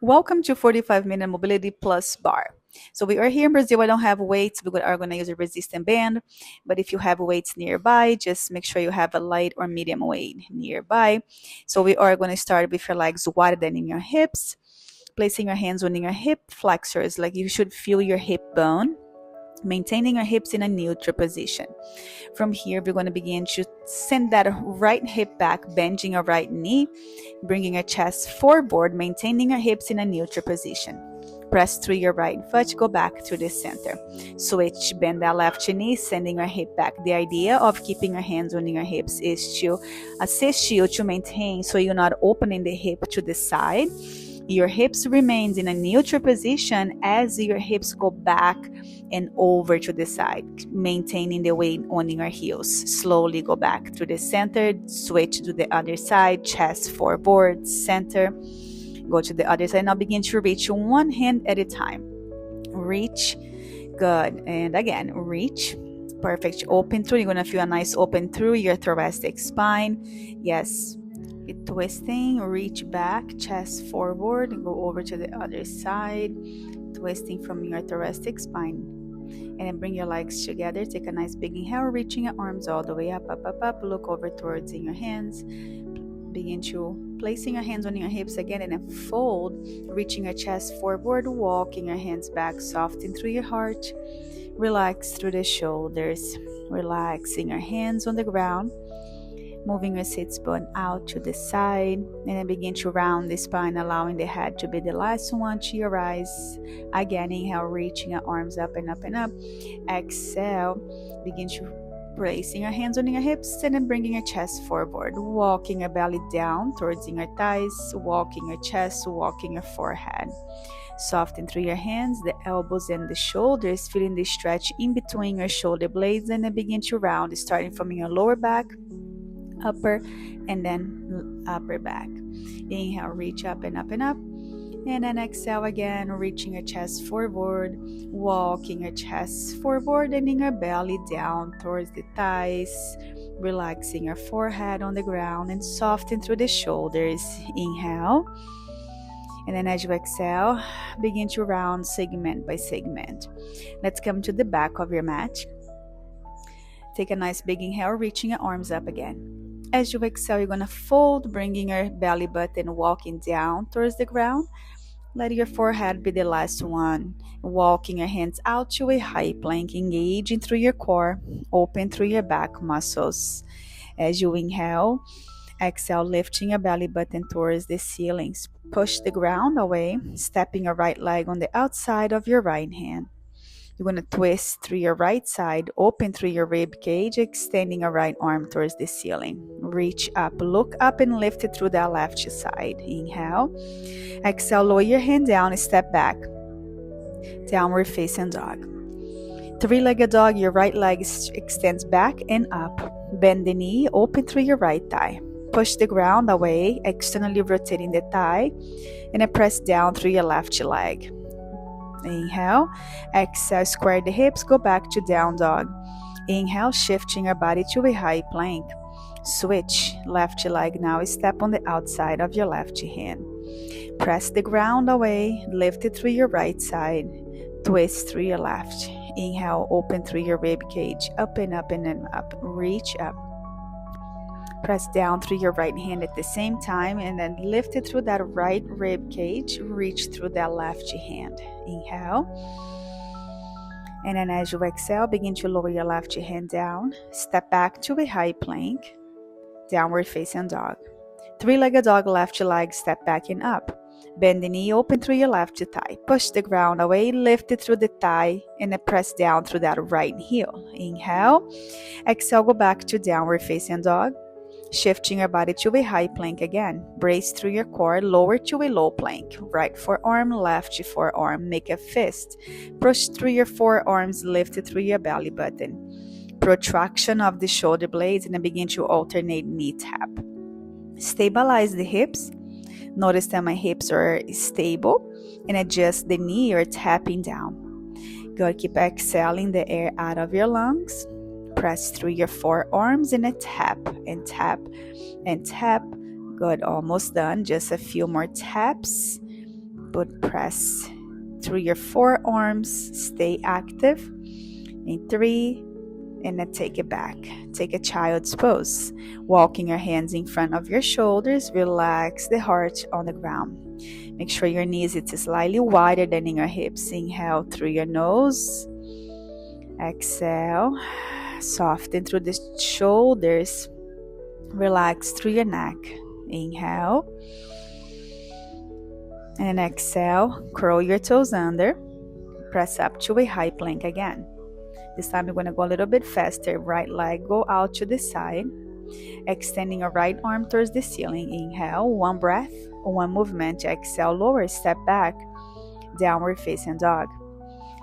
Welcome to 45-minute mobility plus bar. So we are here in Brazil. I don't have weights. We are going to use a resistant band. But if you have weights nearby, just make sure you have a light or medium weight nearby. So we are going to start with your legs wider in your hips, placing your hands on your hip flexors, like you should feel your hip bone, maintaining your hips in a neutral position. From here, we're going to begin to send that right hip back, bending your right knee, bringing your chest forward, maintaining your hips in a neutral position. Press through your right foot, go back to the center. Switch, bend that left knee, sending your hip back. The idea of keeping your hands on your hips is to assist you to maintain so you're not opening the hip to the side. Your hips remains in a neutral position as your hips go back and over to the side, maintaining the weight on your heels. Slowly go back to the center, switch to the other side, chest forward, center, go to the other side. Now begin to reach one hand at a time. Reach, good, and again, reach. Perfect. Open through. You're going to feel a nice open through your thoracic spine. Yes. Keep twisting, reach back, chest forward, and go over to the other side, twisting from your thoracic spine. And then bring your legs together. Take a nice big inhale, reaching your arms all the way up, up, up, up. Look over towards in your hands. Begin to placing your hands on your hips again and then fold, reaching your chest forward, walking your hands back, soften through your heart. Relax through the shoulders, relaxing your hands on the ground. Moving your sit bone out to the side, and then begin to round the spine, allowing the head to be the last one to your eyes. Again, inhale, reaching your arms up and up and up. Exhale, begin to placing your hands on your hips and then bringing your chest forward, walking your belly down towards your thighs, walking your chest, walking your forehead. Soften through your hands, the elbows and the shoulders, feeling the stretch in between your shoulder blades, and then begin to round, starting from your lower back, upper, and then upper back. Inhale, reach up and up and up, and then exhale again, reaching your chest forward, walking your chest forward, and your belly down towards the thighs, relaxing your forehead on the ground and soften through the shoulders. Inhale, and then as you exhale, begin to round segment by segment. Let's come to the back of your mat. Take a nice big inhale, reaching your arms up again. As you exhale, you're going to fold, bringing your belly button walking down towards the ground. Let your forehead be the last one. Walking your hands out to a high plank, engaging through your core, open through your back muscles. As you inhale, exhale, lifting your belly button towards the ceilings. Push the ground away, stepping your right leg on the outside of your right hand. You're going to twist through your right side, open through your rib cage, extending your right arm towards the ceiling. Reach up, look up and lift it through that left side. Inhale. Exhale, lower your hand down, step back. Downward facing dog. Three-legged dog, your right leg extends back and up. Bend the knee, open through your right thigh. Push the ground away, externally rotating the thigh, and then press down through your left leg. Inhale, exhale, square the hips, go back to down dog. Inhale, shifting your body to a high plank. Switch, left leg now, step on the outside of your left hand. Press the ground away, lift it through your right side, twist through your left. Inhale, open through your rib cage, up and up and then up, reach up. Press down through your right hand at the same time, and then lift it through that right rib cage, reach through that left hand. Inhale, and then as you exhale, begin to lower your left hand down, step back to a high plank, downward facing dog. Three-legged dog, left leg, step back and up. Bend the knee, open through your left thigh. Push the ground away, lift it through the thigh, and then press down through that right heel. Inhale, exhale, go back to downward facing dog. Shifting your body to a high plank again. Brace through your core, lower to a low plank. Right forearm, left forearm. Make a fist. Push through your forearms, lift it through your belly button. Protraction of the shoulder blades, and then begin to alternate knee tap. Stabilize the hips. Notice that my hips are stable, and adjust the knee or tapping down. Good. Keep exhaling the air out of your lungs. Press through your forearms and a tap and tap and tap. Good, almost done. Just a few more taps. But press through your forearms. Stay active. In 3, and then take it back. Take a child's pose. Walking your hands in front of your shoulders. Relax the heart on the ground. Make sure your knees it's slightly wider than in your hips. Inhale through your nose. Exhale. Soften through the shoulders. Relax through your neck. Inhale. And exhale. Curl your toes under. Press up to a high plank again. This time we're going to go a little bit faster. Right leg go out to the side. Extending your right arm towards the ceiling. Inhale. 1 breath. 1 movement. Exhale. Lower. Step back. Downward facing dog.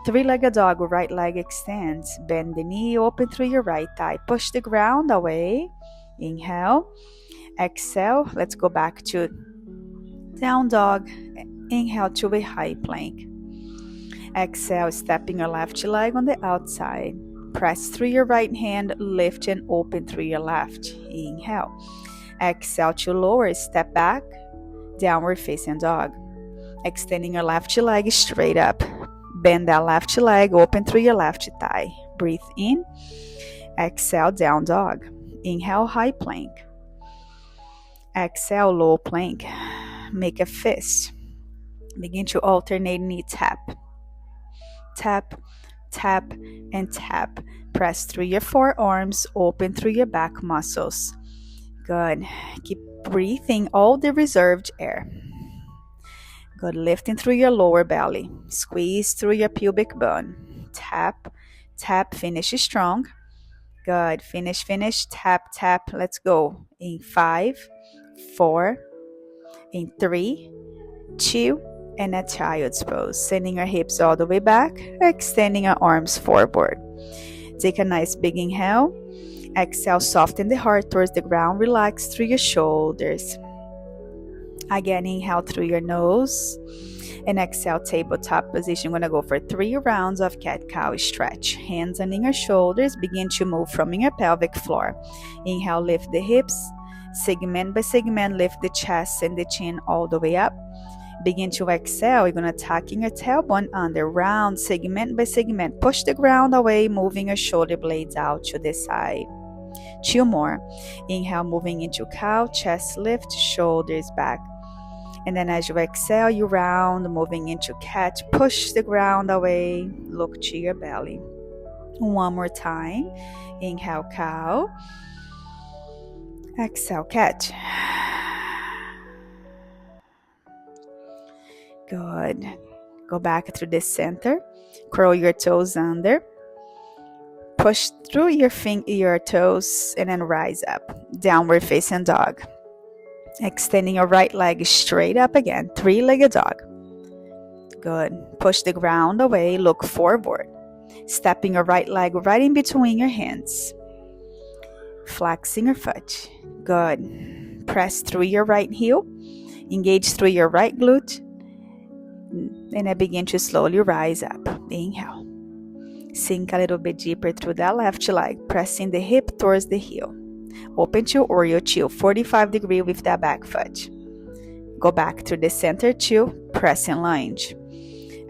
3-legged dog. Right leg extends. Bend the knee. Open through your right thigh. Push the ground away. Inhale. Exhale. Let's go back to down dog. Inhale to a high plank. Exhale, stepping your left leg on the outside. Press through your right hand, lift and open through your left. Inhale. Exhale to lower, step back, downward facing dog. Extending your left leg straight up. Bend that left leg, open through your left thigh. Breathe in. Exhale, down dog. Inhale, high plank. Exhale, low plank. Make a fist. Begin to alternate knee tap. Tap, tap, and tap. Press through your forearms, open through your back muscles. Good. Keep breathing all the reserved air. Good. Lifting through your lower belly. Squeeze through your pubic bone. Tap, tap. Finish strong. Good. Finish, finish. Tap, tap. Let's go. In 5, 4, in 3, 2, and a child's pose. Sending your hips all the way back, extending your arms forward. Take a nice big inhale. Exhale, soften the heart towards the ground. Relax through your shoulders. Again, inhale through your nose. And exhale, tabletop position. We're going to go for 3 rounds of cat-cow stretch. Hands under your shoulders. Begin to move from your pelvic floor. Inhale, lift the hips. Segment by segment, lift the chest and the chin all the way up. Begin to exhale. You're going to tuck in your tailbone under, round, segment by segment. Push the ground away, moving your shoulder blades out to the side. 2 more. Inhale, moving into cow, chest lift, shoulders back. And then as you exhale, you round, moving into cat. Push the ground away, look to your belly. 1 more time. Inhale, cow. Exhale, cat. Good. Go back through the center. Curl your toes under. Push through your toes and then rise up. Downward facing dog. Extending your right leg straight up again. 3-legged dog. Good. Push the ground away. Look forward. Stepping your right leg right in between your hands. Flexing your foot. Good. Press through your right heel. Engage through your right glute. And I begin to slowly rise up. Inhale. Sink a little bit deeper through that left leg, pressing the hip towards the heel. Open to Oreo 2, 45 degree with that back foot. Go back to the center 2, press and lunge.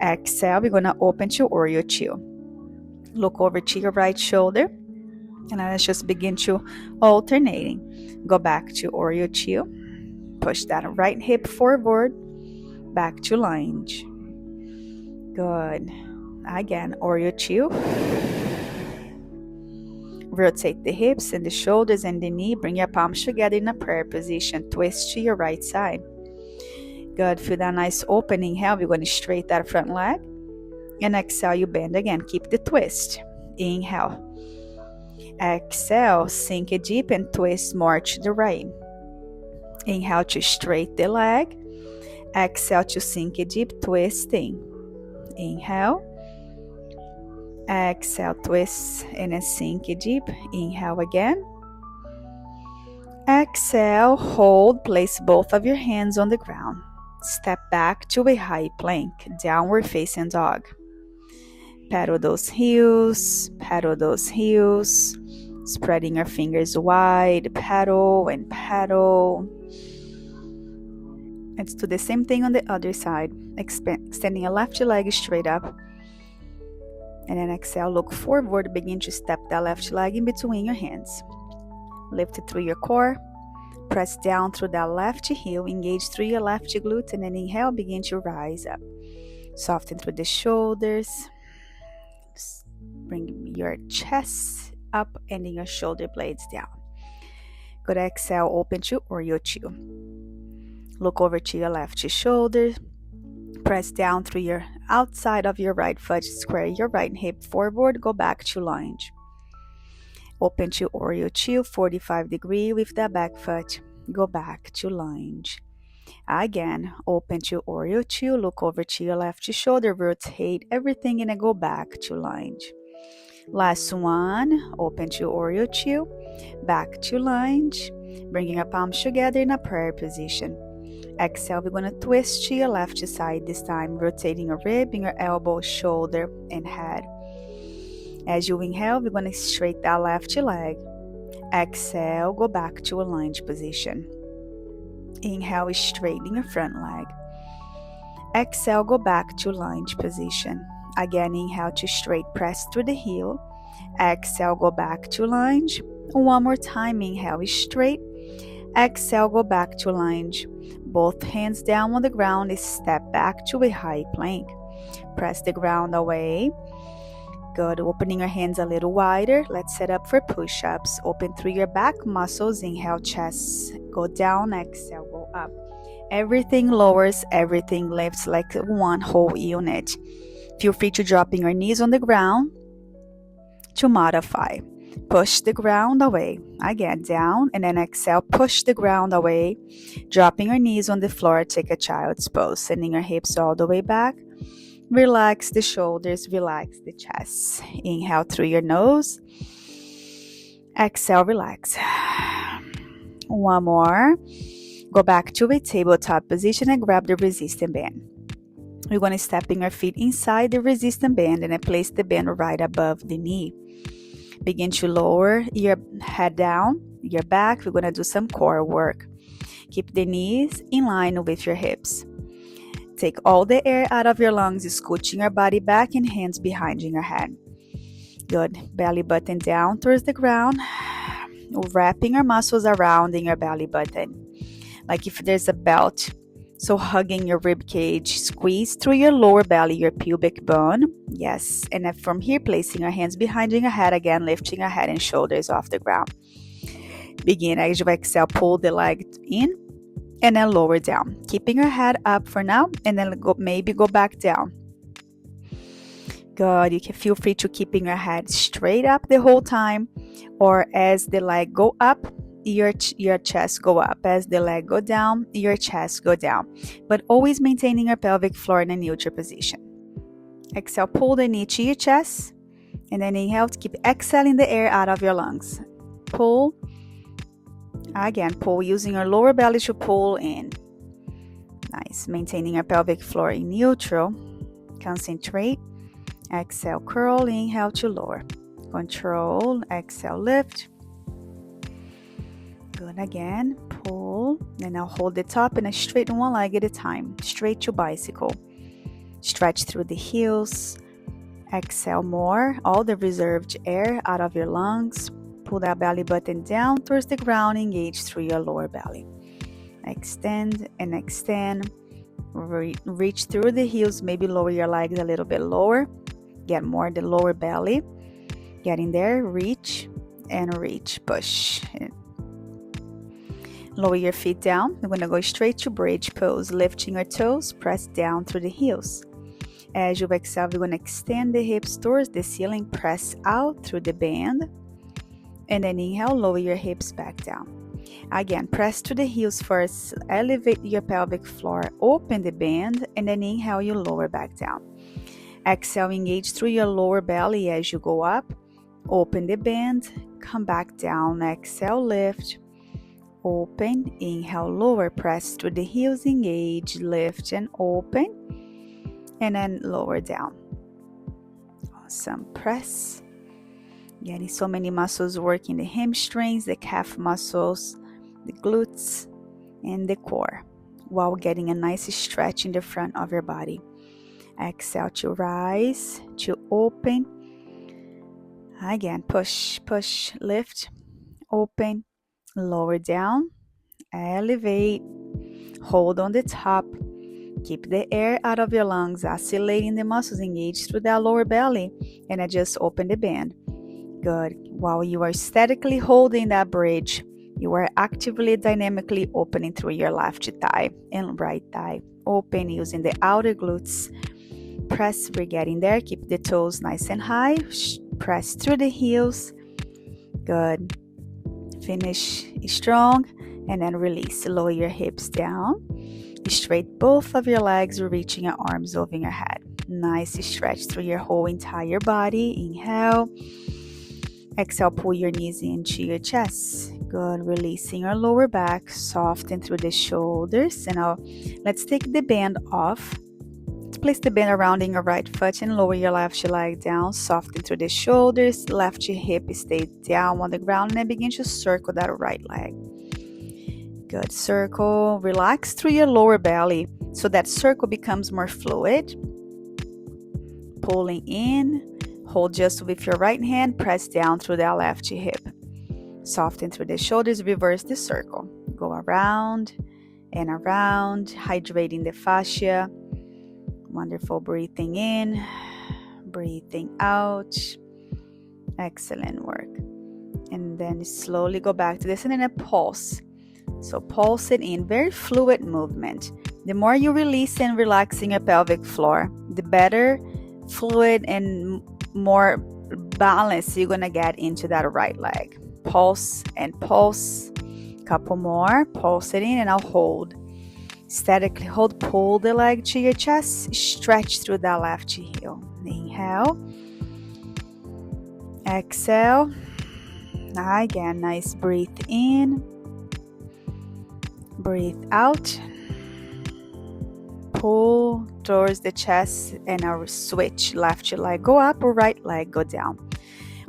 Exhale, we're going to open to Oreo 2. Look over to your right shoulder. And let's just begin to alternating. Go back to Oreo 2. Push that right hip forward. Back to lunge. Good. Again, Oreo 2. Rotate the hips and the shoulders and the knee. Bring your palms together in a prayer position. Twist to your right side. Good. Feel that nice opening. Inhale. We're going to straighten that front leg. And exhale, you bend again. Keep the twist. Inhale. Exhale. Sink it deep and twist more to the right. Inhale to straighten the leg. Exhale to sink it deep, twisting. Inhale. Exhale, twist and then sink it deep. Inhale again. Exhale, hold, place both of your hands on the ground. Step back to a high plank, downward facing dog. Pedal those heels, spreading your fingers wide, pedal and pedal. Let's do the same thing on the other side. Extending your left leg straight up. And then exhale, look forward, begin to step that left leg in between your hands. Lift it through your core. Press down through that left heel, engage through your left glute, and then inhale, begin to rise up. Soften through the shoulders. Bring your chest up and then your shoulder blades down. Good, exhale, open to Oreo Chew. Look over to your left shoulder. Press down through your outside of your right foot. Square your right hip forward. Go back to lunge. Open to Oreo Chew, 45 degree with that back foot. Go back to lunge. Again, open to Oreo Chew. Look over to your left shoulder. Rotate everything and then go back to lunge. Last one. Open to Oreo Chew. Back to lunge. Bringing your palms together in a prayer position. Exhale, we're going to twist to your left side this time, rotating your rib, your elbow, shoulder, and head. As you inhale, we're going to straighten that left leg. Exhale, go back to a lunge position. Inhale, straighten your front leg. Exhale, go back to lunge position. Again, inhale to straight, press through the heel. Exhale, go back to lunge. One more time, inhale, straight. Exhale, go back to lunge. Both hands down on the ground, step back to a high plank. Press the ground away. Good, opening your hands a little wider. Let's set up for push-ups. Open through your back muscles. Inhale, chest, go down. Exhale, go up. Everything lowers, everything lifts like one whole unit. Feel free to dropping your knees on the ground to modify. Push the ground away. Again, down, and then exhale, push the ground away. Dropping your knees on the floor, take a child's pose. Sending your hips all the way back. Relax the shoulders, relax the chest. Inhale through your nose. Exhale, relax. One more. Go back to a tabletop position and grab the resistance band. We're going to step in your feet inside the resistance band and then place the band right above the knee. Begin to lower your head down, your back. We're going to do some core work. Keep the knees in line with your hips. Take all the air out of your lungs, scooching your body back and hands behind your head. Good. Belly button down towards the ground. Wrapping your muscles around in your belly button. Like if there's a belt. So hugging your rib cage, squeeze through your lower belly, your pubic bone. Yes. And then from here, placing your hands behind your head again, lifting your head and shoulders off the ground. Begin as you exhale, pull the leg in and then lower down. Keeping your head up for now and then maybe go back down. Good. You can feel free to keeping your head straight up the whole time, or as the leg go up, your chest go up. As the leg go down, your chest go down. But always maintaining your pelvic floor in a neutral position. Exhale, pull the knee to your chest. And then inhale to keep exhaling the air out of your lungs. Pull. Again, pull using your lower belly to pull in. Nice. Maintaining your pelvic floor in neutral. Concentrate. Exhale, curl. Inhale to lower. Control. Exhale, lift. Good. Again, pull. And now hold the top and straighten one leg at a time. Straight to bicycle. Stretch through the heels. Exhale more. All the reserved air out of your lungs. Pull that belly button down towards the ground. Engage through your lower belly. Extend and extend. Reach through the heels. Maybe lower your legs a little bit lower. Get more the lower belly. Get in there. Reach and reach. Push. Lower your feet down. We're going to go straight to bridge pose. Lifting your toes, press down through the heels. As you exhale, we're going to extend the hips towards the ceiling. Press out through the band. And then inhale, lower your hips back down. Again, press to the heels first. Elevate your pelvic floor. Open the band. And then inhale, you lower back down. Exhale, engage through your lower belly as you go up. Open the band. Come back down. Exhale, lift. Open, inhale, lower, press through the heels, engage, lift and open, and then lower down. Awesome. Press. Getting so many muscles working, the hamstrings, the calf muscles, the glutes, and the core. while getting a nice stretch in the front of your body. Exhale to rise, to open. Again, push, push, lift, open, lower down, elevate, hold on the top. Keep the air out of your lungs, oscillating the muscles engaged through that lower belly, and I just open the band. Good. While you are statically holding that bridge, you are actively, dynamically opening through your left thigh and right thigh. Open using the outer glutes. Press, we're getting there. Keep the toes nice and high. Press through the heels. Good. Finish strong and then release. Lower your hips down. Straight both of your legs, reaching your arms over your head. Nice stretch through your whole entire body. Inhale. Exhale, pull your knees into your chest. Good. Releasing your lower back. Soften through the shoulders. And now let's take the band off. Place the band around in your right foot and lower your left leg down. Soften through the shoulders. Left hip stay down on the ground and then begin to circle that right leg. Good. Circle. Relax through your lower belly so that circle becomes more fluid. Pulling in. Hold just with your right hand. Press down through that left hip. Soften through the shoulders. Reverse the circle. Go around and around. Hydrating the fascia. Wonderful. Breathing in. Breathing out. Excellent work. And then slowly go back to this and then a pulse. So pulse it in, very fluid movement. The more you release and relax in your pelvic floor, the better fluid and more balance you're gonna get into that right leg. Pulse and pulse. Couple more. Pulse it in and I'll hold. Statically hold. Pull the leg to your chest. Stretch through that left heel. Inhale. Exhale. Again, nice. Breathe in. Breathe out. Pull towards the chest and I'll switch. Left leg go up or right leg go down.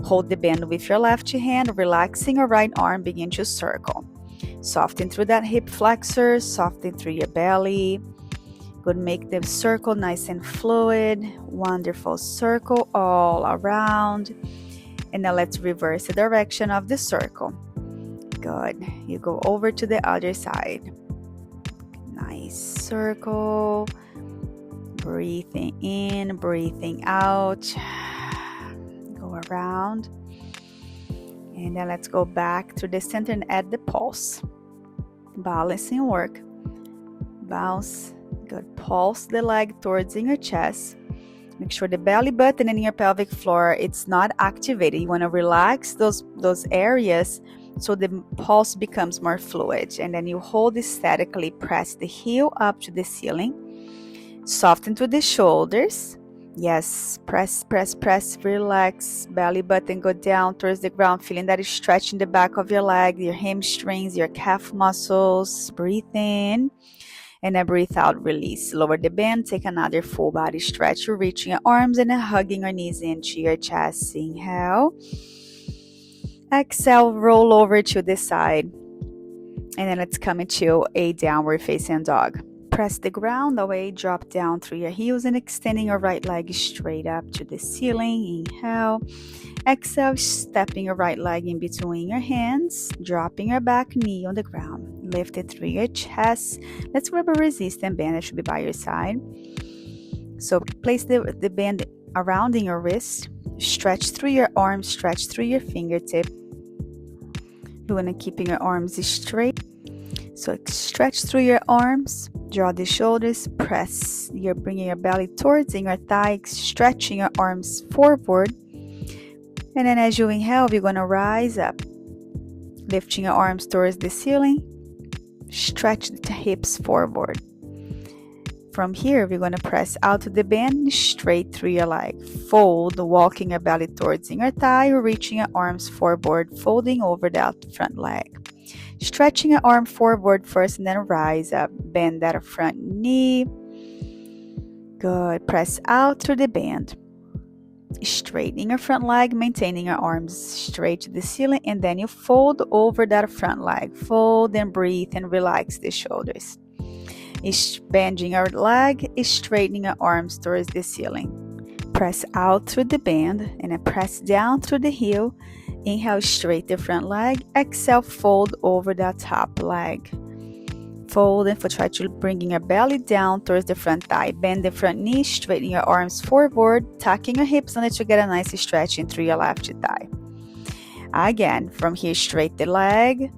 Hold the band with your left hand. Relaxing your right arm. Begin to circle. Soften through that hip flexor. Soften through your belly. Good. Make the circle nice and fluid. Wonderful. Circle all around. And now let's reverse the direction of the circle. Good. You go over to the other side. Nice circle. Breathing in, breathing out. Go around. And then let's go back to the center and add the pulse. Balancing work. Bounce. Good. Pulse the leg towards in your chest. Make sure the belly button and your pelvic floor, it's not activated. You want to relax those areas so the pulse becomes more fluid. And then you hold it statically. Press the heel up to the ceiling. Soften to the shoulders. Yes, press, press, press, relax. Belly button go down towards the ground, feeling that stretch in the back of your leg, your hamstrings, your calf muscles. Breathe in. And then breathe out, release. Lower the band, take another full body stretch. You're reaching your arms and then hugging your knees into your chest. Inhale. Exhale, roll over to the side. And then let's come into a downward facing dog. Press the ground away, drop down through your heels and extending your right leg straight up to the ceiling. Inhale. Exhale, stepping your right leg in between your hands, dropping your back knee on the ground. Lift it through your chest. Let's grab a resistant band that should be by your side. So place the band around in your wrist. Stretch through your arms, stretch through your fingertip. You want to keep your arms straight. So stretch through your arms, draw the shoulders, press. You're bringing your belly towards in your thighs, stretching your arms forward. And then as you inhale, you're going to rise up, lifting your arms towards the ceiling. Stretch the hips forward. From here, we're going to press out to the band, straight through your leg. Fold, walking your belly towards in your thigh, reaching your arms forward, folding over that front leg. Stretching your arm forward first and then rise up. Bend that front knee. Good. Press out through the band. Straightening your front leg, maintaining your arms straight to the ceiling, and then you fold over that front leg. Fold and breathe and relax the shoulders. Is bending our leg, is straightening our arms towards the ceiling. Press out through the band and then press down through the heel. Inhale, straight the front leg. Exhale, fold over that top leg. Fold and try to bringing your belly down towards the front thigh. Bend the front knee, straighten your arms forward, tucking your hips under to get a nice stretching through your left thigh. Again, from here, straight the leg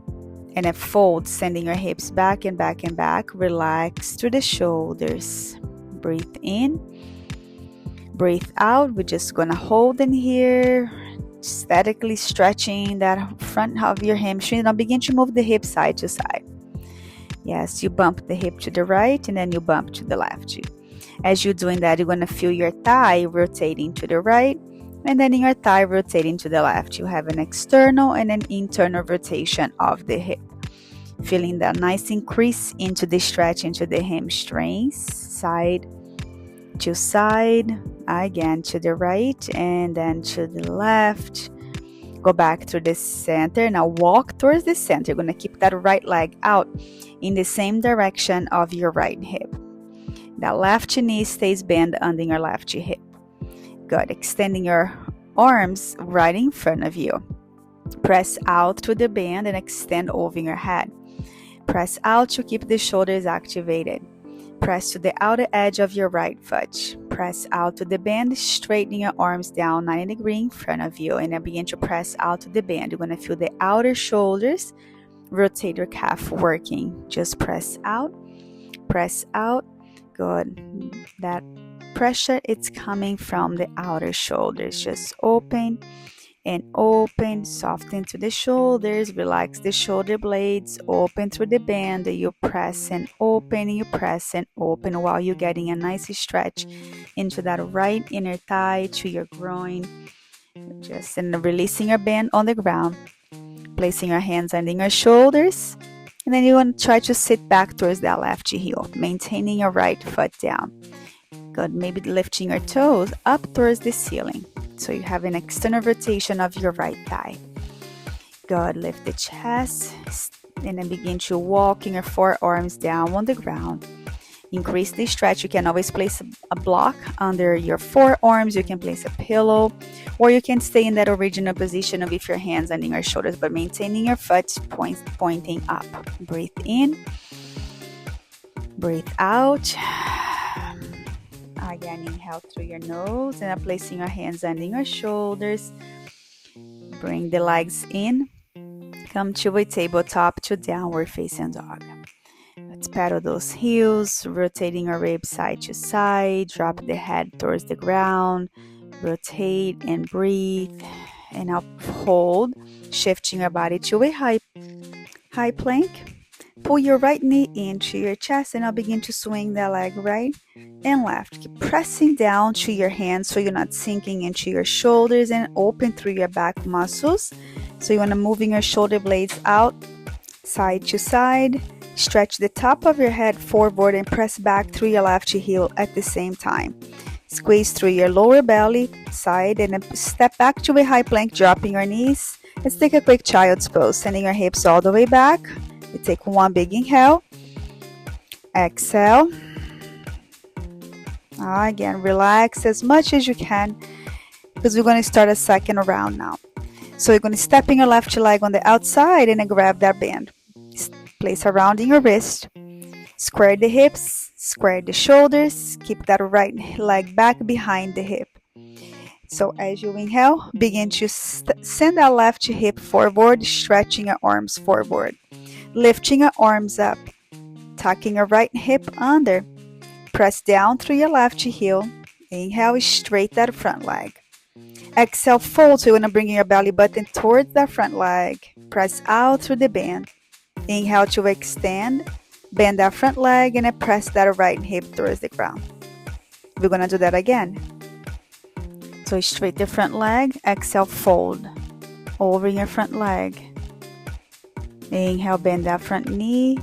and then fold, sending your hips back and back and back. Relax through the shoulders. Breathe in, breathe out. We're just gonna hold in here, statically stretching that front of your hamstring. Now begin to move the hip side to side. Yes, you bump the hip to the right and then you bump to the left. As you're doing that, you're going to feel your thigh rotating to the right and then your thigh rotating to the left. You have an external and an internal rotation of the hip. Feeling that nice increase into the stretch into the hamstrings, side to side, again to the right and then to the left. Go back to the center. Now walk towards the center. You're going to keep that right leg out in the same direction of your right hip. That left knee stays bent under your left hip. Good. Extending your arms right in front of you. Press out through the band and extend over your head. Press out to keep the shoulders activated. Press to the outer edge of your right foot. Press out to the band, straightening your arms down 90 degrees in front of you. And then begin to press out to the band. You're going to feel the outer shoulders. Rotate your calf working. Just press out. Press out. Good. That pressure, it's coming from the outer shoulders. Just open and open. Soften to the shoulders. Relax the shoulder blades. Open through the band. You press and open. You press and open while you're getting a nice stretch into that right inner thigh to your groin. Just and releasing your band on the ground. Placing your hands under your shoulders. And then you want to try to sit back towards that left heel. Maintaining your right foot down. Good. Maybe lifting your toes up towards the ceiling. So you have an external rotation of your right thigh. Good. Lift the chest. And then begin to walking your forearms down on the ground. Increase the stretch. You can always place a block under your forearms. You can place a pillow. Or you can stay in that original position with your hands under your shoulders. But maintaining your foot pointing up. Breathe in. Breathe out. Again, inhale through your nose. And then placing your hands under your shoulders. Bring the legs in. Come to a tabletop to downward facing dog. Let's pedal those heels, rotating your ribs side to side. Drop the head towards the ground. Rotate and breathe. And now hold, shifting your body to a high plank. Pull your right knee into your chest and now begin to swing that leg right and left. Keep pressing down to your hands so you're not sinking into your shoulders and open through your back muscles. So you want to moving your shoulder blades out, side to side. Stretch the top of your head forward and press back through your left heel at the same time. Squeeze through your lower belly, side, and then step back to a high plank, dropping your knees. Let's take a quick child's pose, sending your hips all the way back. We take one big inhale. Exhale. Again, relax as much as you can because we're going to start a second round now. So you're going to step in your left leg on the outside and then grab that band. Place around in your wrist. Square the hips, square the shoulders. Keep that right leg back behind the hip. So as you inhale, begin to send that left hip forward, stretching your arms forward. Lifting your arms up. Tucking your right hip under. Press down through your left heel. Inhale, straight that front leg. Exhale, fold. So you're going to bring your belly button towards that front leg. Press out through the band. Inhale to extend, bend that front leg, and then press that right hip towards the ground. We're going to do that again. So straight the front leg, exhale, fold over your front leg. Inhale, bend that front knee,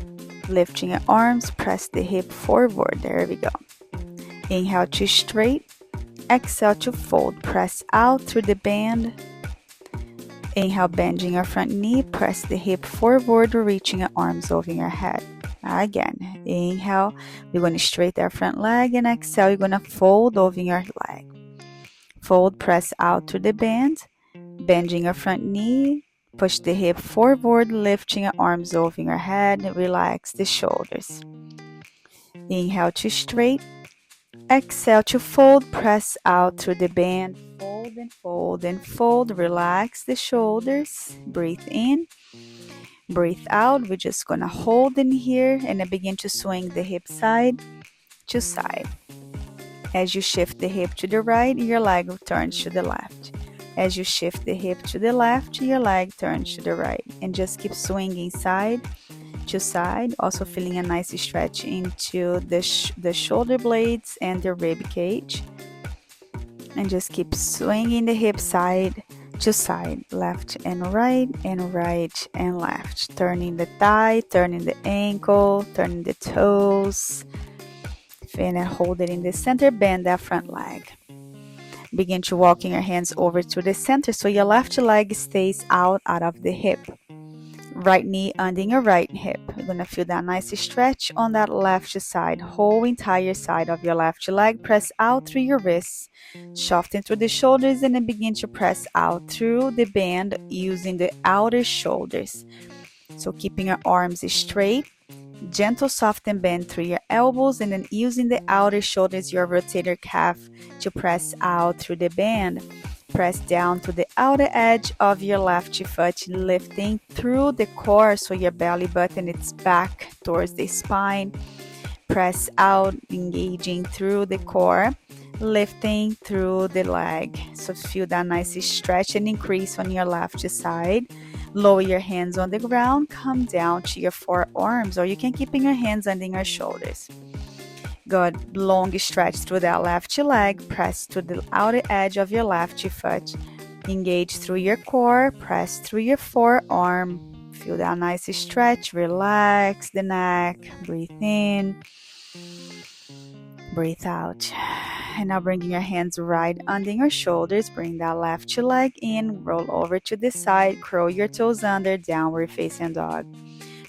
lifting your arms, press the hip forward. There we go. Inhale to straight, exhale to fold, press out through the band. Inhale, bending your front knee, press the hip forward, reaching your arms over your head. Again, Inhale, we're going to straighten our front leg, and exhale, you're going to fold over your leg. Fold, press out to the bend, bending your front knee, push the hip forward, lifting your arms over your head, relax the shoulders. Inhale to straight, exhale to fold, press out through the bend, fold and fold and fold, relax the shoulders, breathe in, breathe out. We're just gonna hold in here and then begin to swing the hip side to side. As you shift the hip to the right, your leg turns to the left. As you shift the hip to the left, your leg turns to the right. And just keep swinging side to side, also feeling a nice stretch into the shoulder blades and the rib cage. And just keep swinging the hip side to side, left and right and left. Turning the thigh, turning the ankle, turning the toes. And then hold it in the center, bend that front leg. Begin to walking your hands over to the center so your left leg stays out of the hip. Right knee under your right hip. You're going to feel that nice stretch on that left side. Whole entire side of your left leg. Press out through your wrists. Soften through the shoulders and then begin to press out through the band using the outer shoulders. So keeping your arms straight. Gentle, soft, and bend through your elbows, and then using the outer shoulders, your rotator cuff, to press out through the band. Press down to the outer edge of your left foot, lifting through the core so your belly button is back towards the spine. Press out, engaging through the core, lifting through the leg. So feel that nice stretch and increase on your left side. Lower your hands on the ground, come down to your forearms, or you can keep in your hands under your shoulders. Good, long stretch through that left leg, press to the outer edge of your left foot. Engage through your core, press through your forearm. Feel that nice stretch, relax the neck, breathe in, breathe out. And now bringing your hands right under your shoulders, bring that left leg in, roll over to the side, curl your toes under, downward facing dog.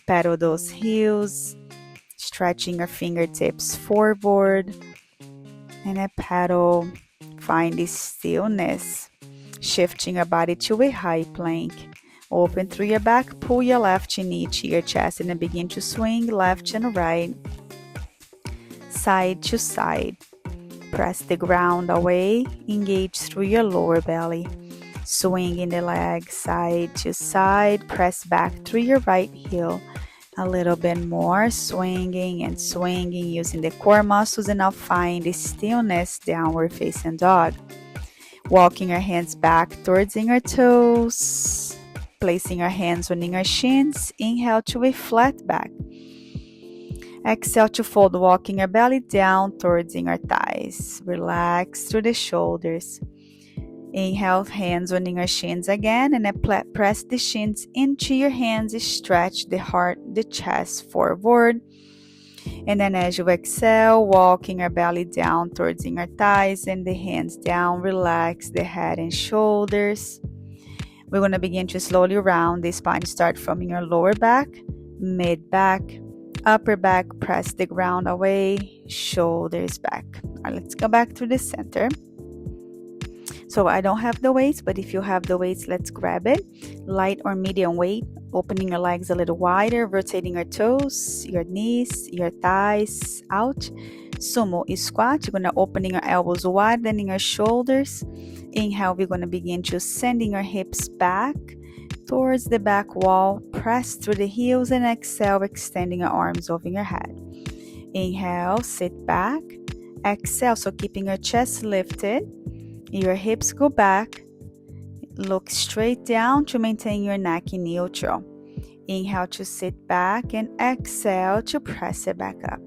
Pedal those heels, stretching your fingertips forward, and a pedal. Find the stillness, shifting your body to a high plank. Open through your back, pull your left knee to your chest, and then begin to swing left and right, side to side. Press the ground away, engage through your lower belly. Swinging the leg side to side, press back through your right heel. A little bit more, swinging and swinging using the core muscles, and now find the stillness, downward facing dog. Walking your hands back towards your toes, placing your hands on your shins. Inhale to a flat back. Exhale to fold, walking your belly down towards your thighs. Relax through the shoulders. Inhale, hands on your shins again, and then press the shins into your hands. Stretch the heart, the chest forward. And then as you exhale, walking your belly down towards your thighs and the hands down. Relax the head and shoulders. We're going to begin to slowly round the spine. Start from your lower back, mid back, upper back, press the ground away, shoulders back. All right, let's go back to the center. So I don't have the weights, but if you have the weights, let's grab it. Light or medium weight, opening your legs a little wider, rotating your toes, your knees, your thighs out. Sumo squat, you're going to opening your elbows wide, bending your shoulders. Inhale, we're going to begin to sending your hips back towards the back wall. Press through the heels, and exhale, extending your arms over your head. Inhale, sit back. Exhale, so keeping your chest lifted. Your hips go back. Look straight down to maintain your neck in neutral. Inhale to sit back, and exhale to press it back up.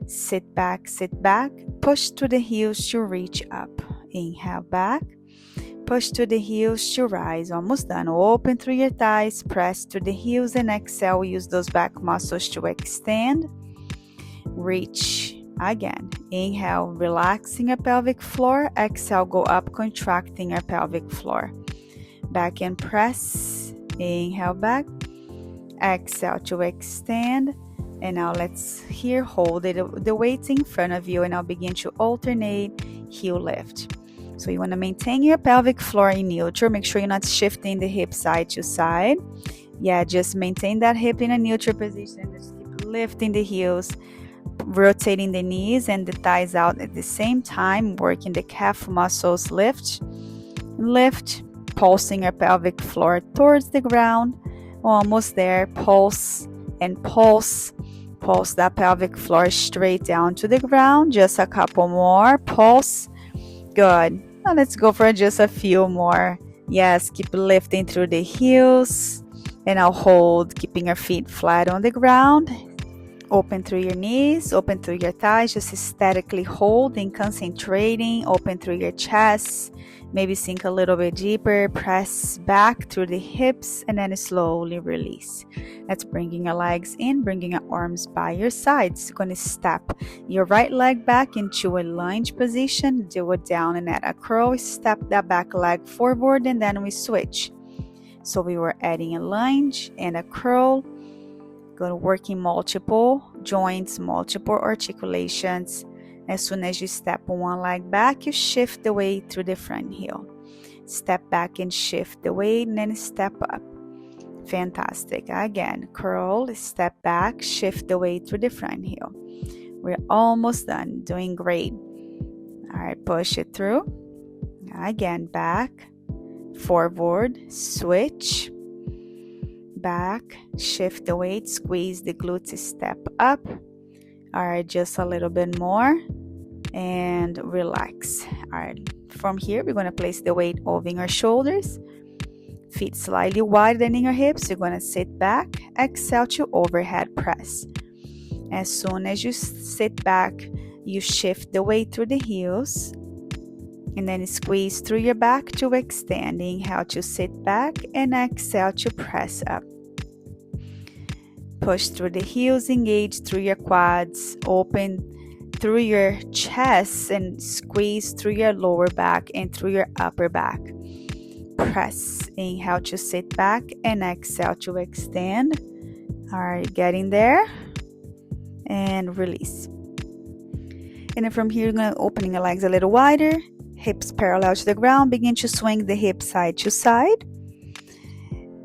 Sit back, push to the heels to reach up. Inhale back, push to the heels to rise. Almost done. Open through your thighs, press to the heels, and exhale. Use those back muscles to extend. Reach again. Inhale, relaxing your pelvic floor. Exhale, go up, contracting your pelvic floor. Back and press. Inhale back. Exhale to extend. And now let's here hold the weights in front of you, and now begin to alternate heel lift. So you want to maintain your pelvic floor in neutral. Make sure you're not shifting the hip side to side. Yeah, just maintain that hip in a neutral position. Just keep lifting the heels, rotating the knees and the thighs out at the same time, working the calf muscles. Lift, pulsing your pelvic floor towards the ground. Almost there. Pulse and pulse. Pulse that pelvic floor straight down to the ground. Just a couple more. Pulse. Good. Now let's go for just a few more. Yes, keep lifting through the heels. And I'll hold, keeping your feet flat on the ground. Open through your knees, open through your thighs, just aesthetically holding, concentrating, open through your chest, maybe sink a little bit deeper, press back through the hips, and then slowly release. That's bringing your legs in, bringing your arms by your sides. You're going to step your right leg back into a lunge position, do it down and at a curl, step that back leg forward, and then we switch. So we were adding a lunge and a curl. Working multiple joints, multiple articulations. As soon as you step one leg back, you shift the weight through the front heel. Step back and shift the weight, and then step up. Fantastic. Again, curl, step back, shift the weight through the front heel. We're almost done. Doing great. All right, push it through. Again, back, forward, switch. Back, shift the weight, squeeze the glutes, step up. All right, just a little bit more and relax. All right, from here we're going to place the weight over your shoulders, feet slightly widening your hips. You're going to sit back, exhale to overhead press. As soon as you sit back, you shift the weight through the heels and then squeeze through your back to extend. Inhale to sit back and exhale to press up. Push through the heels, engage through your quads, open through your chest and squeeze through your lower back and through your upper back. Press. Inhale to sit back and exhale to extend. All right, getting there. And release. And then from here, you're going to open your legs a little wider. Hips parallel to the ground. Begin to swing the hip side to side.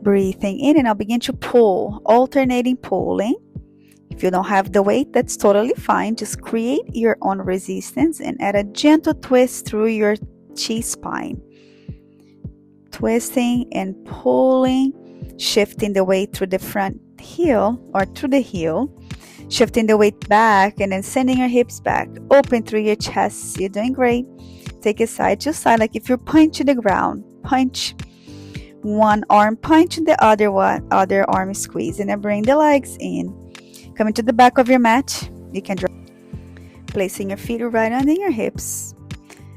Breathing in, and I'll begin to pull, alternating pulling. If you don't have the weight, that's totally fine. Just create your own resistance and add a gentle twist through your T-spine. Twisting and pulling, shifting the weight through the front heel or through the heel, shifting the weight back and then sending your hips back. Open through your chest. You're doing great. Take it side to side, like if you're punching the ground. Punch. One arm punch and the other arm squeeze, and then bring the legs in. Coming to the back of your mat, you can drop, placing your feet right under your hips.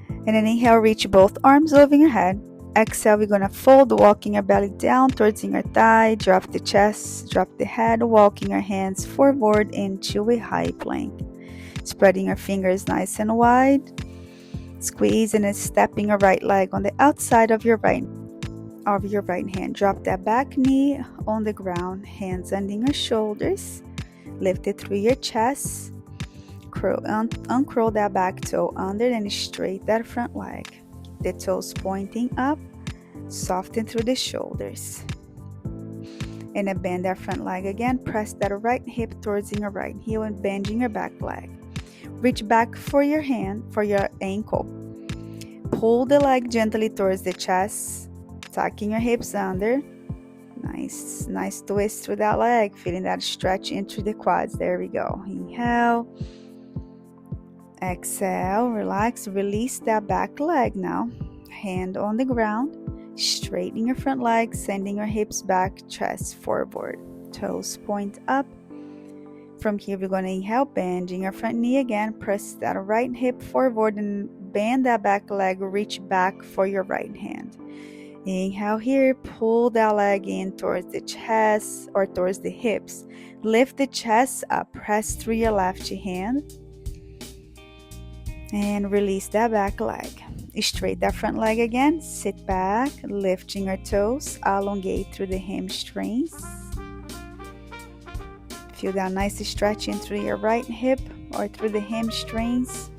And then inhale, reach both arms over your head. Exhale, we're going to fold, walking your belly down towards your thigh. Drop the chest, drop the head, walking your hands forward into a high plank. Spreading your fingers nice and wide. Squeeze and then stepping your right leg on the outside of your right hand. Drop that back knee on the ground, hands under your shoulders. Lift it through your chest. Uncurl that back toe under and straight that front leg. The toes pointing up. Soften through the shoulders. And then bend that front leg again. Press that right hip towards your right heel and bending your back leg. Reach back for your ankle. Pull the leg gently towards the chest. Tucking your hips under. Nice twist through that leg. Feeling that stretch into the quads. There we go. Inhale. Exhale. Relax. Release that back leg now. Hand on the ground. Straighten your front leg. Sending your hips back. Chest forward. Toes point up. From here, we're going to inhale. Bending your front knee again. Press that right hip forward and bend that back leg. Reach back for your right hand. Inhale here, pull that leg in towards the chest or towards the hips. Lift the chest up, press through your left hand. And release that back leg. Straight that front leg again. Sit back, lifting your toes, elongate through the hamstrings. Feel that nice stretching through your right hip or through the hamstrings.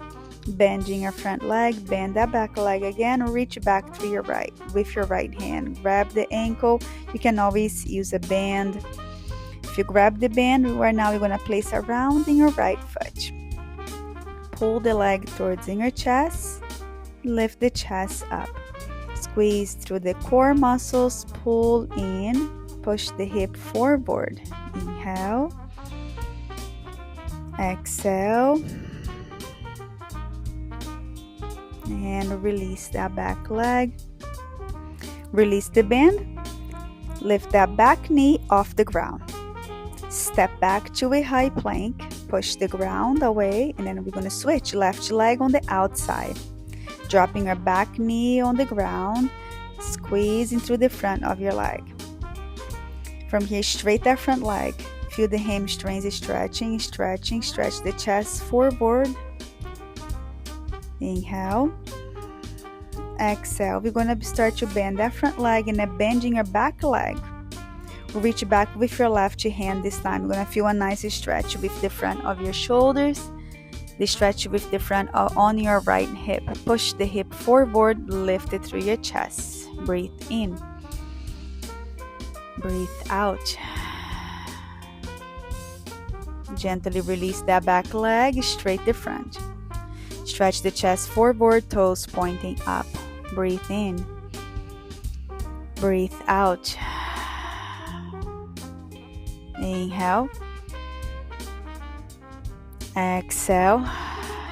Bending your front leg, bend that back leg again, reach back through your right with your right hand. Grab the ankle. You can always use a band. If you grab the band, right now we're going to place around in your right foot. Pull the leg towards in your chest. Lift the chest up. Squeeze through the core muscles, pull in, push the hip forward. Inhale. Exhale. And release that back leg. Release the band. Lift that back knee off the ground. Step back to a high plank. Push the ground away, and then we're going to switch left leg on the outside. Dropping your back knee on the ground. Squeezing through the front of your leg. From here, straight that front leg. Feel the hamstrings stretching, stretching. Stretch the chest forward. Inhale. Exhale. We're going to start to bend that front leg and then bending your back leg. Reach back with your left hand this time. You're going to feel a nice stretch with the front of your shoulders. The stretch with the front on your right hip. Push the hip forward. Lift it through your chest. Breathe in. Breathe out. Gently release that back leg. Straight the front. Stretch the chest forward, toes pointing up. Breathe in. Breathe out. Inhale. Exhale.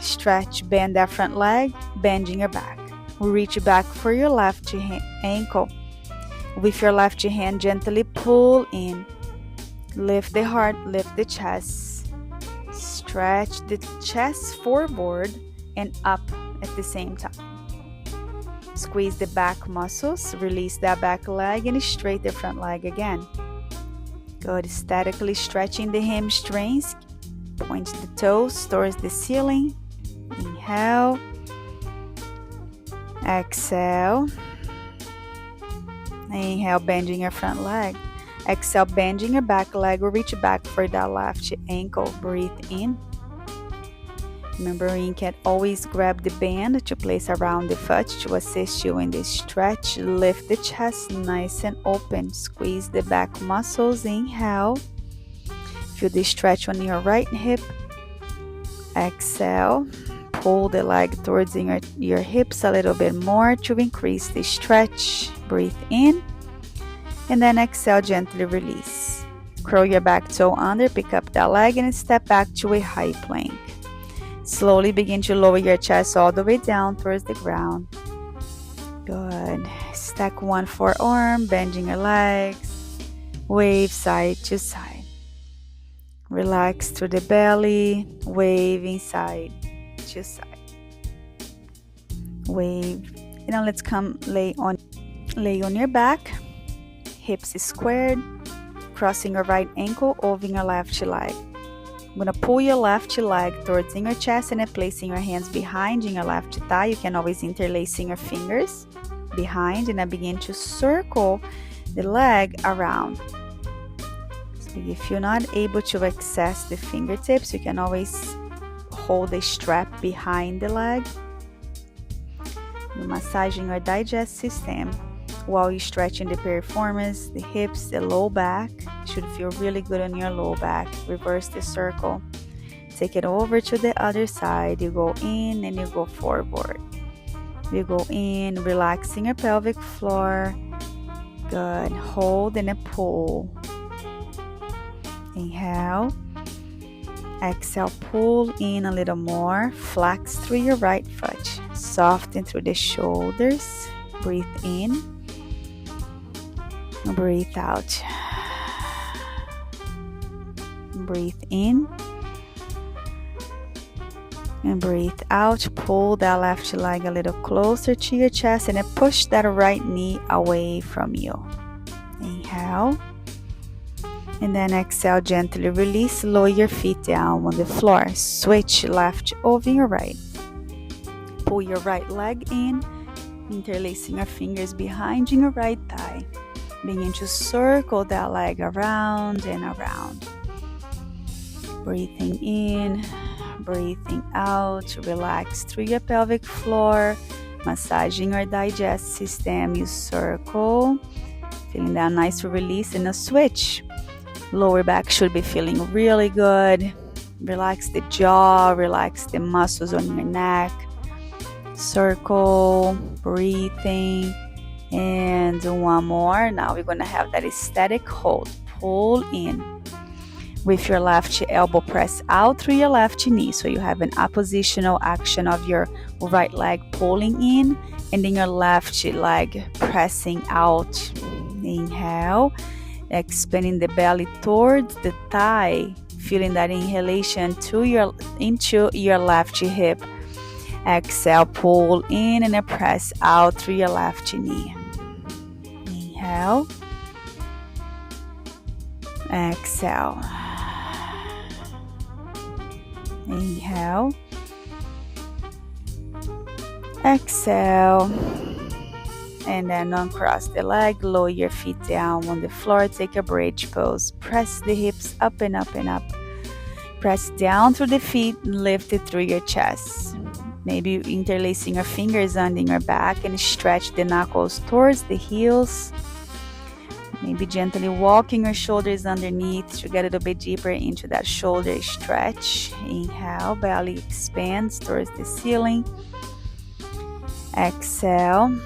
Stretch, bend that front leg, bending your back. Reach back for your left ankle. With your left hand, gently pull in. Lift the heart, lift the chest. Stretch the chest forward and up at the same time. Squeeze the back muscles, release that back leg and straight the front leg again. Good, statically stretching the hamstrings. Point the toes towards the ceiling. Inhale. Exhale. Inhale, bending your front leg. Exhale, bending your back leg. Reach back for that left ankle. Breathe in. Remember, you can always grab the band to place around the foot to assist you in this stretch. Lift the chest nice and open. Squeeze the back muscles. Inhale. Feel the stretch on your right hip. Exhale. Pull the leg towards your hips a little bit more to increase the stretch. Breathe in. And then exhale, gently release. Curl your back toe under, pick up that leg and step back to a high plank. Slowly begin to lower your chest all the way down towards the ground. Good. Stack one forearm, bending your legs. Wave side to side. Relax through the belly, waving side to side. Wave. And now let's come lay on your back. Hips squared. Crossing your right ankle over your left leg. I'm going to pull your left leg towards your chest and then placing your hands behind in your left thigh. You can always interlace your fingers behind and then begin to circle the leg around. So if you're not able to access the fingertips, you can always hold the strap behind the leg. You're massaging your digestive system while you're stretching the piriformis, the hips, the low back. Should feel really good on your low back. Reverse the circle. Take it over to the other side. You go in and you go forward. You go in, relaxing your pelvic floor. Good. Hold and then pull. Inhale. Exhale, pull in a little more. Flex through your right foot. Soften through the shoulders. Breathe in. Breathe out. Breathe in. And breathe out. Pull that left leg a little closer to your chest and then push that right knee away from you. Inhale. And then exhale, gently release. Lower your feet down on the floor. Switch left over your right. Pull your right leg in. Interlacing your fingers behind your right thigh. Begin to circle that leg around and around. Breathing in, breathing out. Relax through your pelvic floor. Massaging your digestive system. You circle. Feeling that nice release and a switch. Lower back should be feeling really good. Relax the jaw. Relax the muscles on your neck. Circle. Breathing. And one more. Now we're going to have that static hold. Pull in. With your left elbow, press out through your left knee. So you have an oppositional action of your right leg pulling in and then your left leg pressing out. Inhale, expanding the belly towards the thigh. Feeling that inhalation into your left hip. Exhale, pull in and press out through your left knee. Inhale. Exhale. Inhale. Exhale. And then uncross the leg, lower your feet down on the floor, take a bridge pose. Press the hips up and up and up. Press down through the feet, lift it through your chest. Maybe interlacing your fingers under your back and stretch the knuckles towards the heels. Maybe gently walking your shoulders underneath to get a little bit deeper into that shoulder stretch. Inhale, belly expands towards the ceiling. Exhale.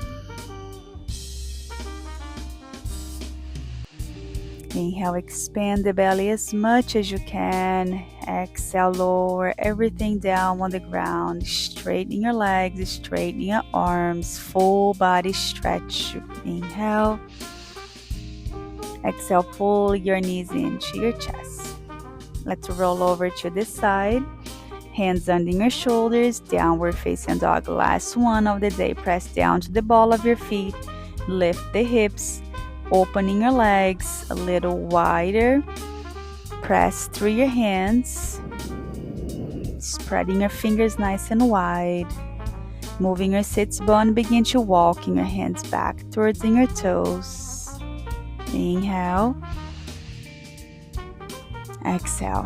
Inhale, expand the belly as much as you can. Exhale, lower everything down on the ground. Straighten your legs, straighten your arms, full body stretch. Inhale. Exhale, pull your knees into your chest. Let's roll over to this side. Hands under your shoulders, downward facing dog. Last one of the day. Press down to the ball of your feet. Lift the hips, opening your legs a little wider. Press through your hands. Spreading your fingers nice and wide. Moving your sits bone, begin to walking your hands back towards your toes. Inhale. Exhale.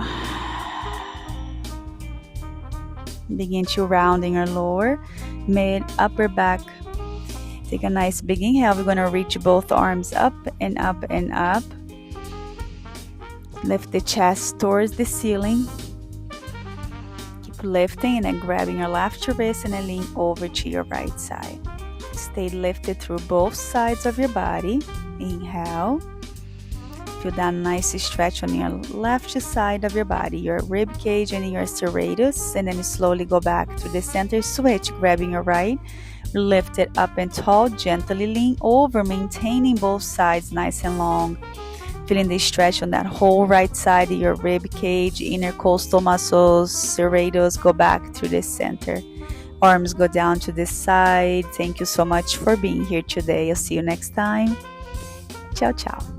Begin to rounding your lower, mid, upper back. Take a nice big inhale. We're going to reach both arms up and up and up. Lift the chest towards the ceiling. Keep lifting and then grabbing your left wrist and then lean over to your right side. Stay lifted through both sides of your body. Inhale. Feel that nice stretch on your left side of your body, your rib cage and your serratus, and then you slowly go back to the center switch, grabbing your right, lift it up and tall, gently lean over, maintaining both sides nice and long. Feeling the stretch on that whole right side of your rib cage, intercostal muscles, serratus, go back to the center. Arms go down to the side. Thank you so much for being here today. I'll see you next time. Ciao, ciao.